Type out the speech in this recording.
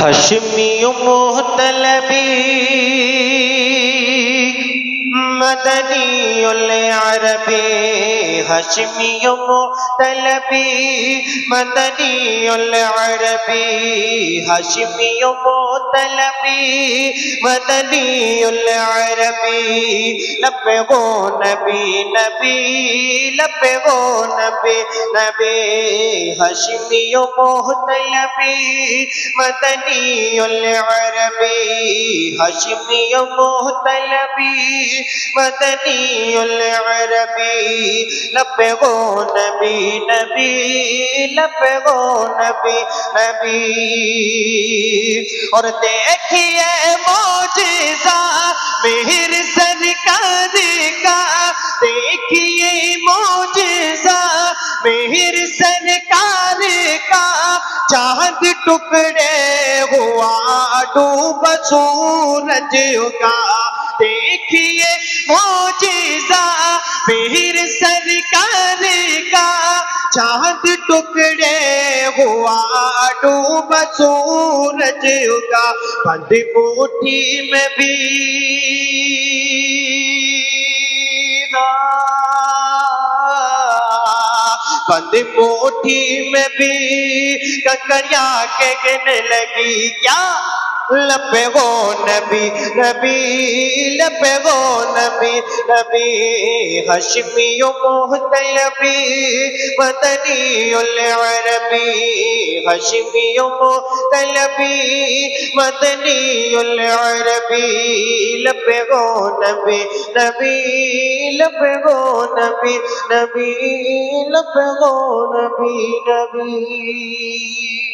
ہاشمی محتلبی مدنی العربی، ہاشمی محتلبی مدنی العربی، ہاشمی محتلبی مدنی العربی، لبغو نبی نبی لبغو نبی نبی، ہاشمی محتلبی مدنی العربی، ہاشمی محتلبی مدنی العربی، لبغو نبی نبی لبغو نبی نبی۔ اور دیکھیے معجزہ مہر سرکار کا، دیکھیے معجزہ مہر سرکار کا، چاند ٹکڑے ہوا ڈوب سورج کا، دیکھیے معجزہ مہر سرکار کا، چاند ٹکڑے ہوا ڈوب سورج کا، بند کوٹھی میں بھی بند کوٹھی میں بھی ککڑیاں کہنے لگی کیا، لبغو نبی نبی لبغو نبی نبی، ہاشمی محتلبی مدنی العربی، ہاشمی محتلبی مدنی العربی، لبغو نبی نبی لبغو نبی نبی لبغو نبی نبی۔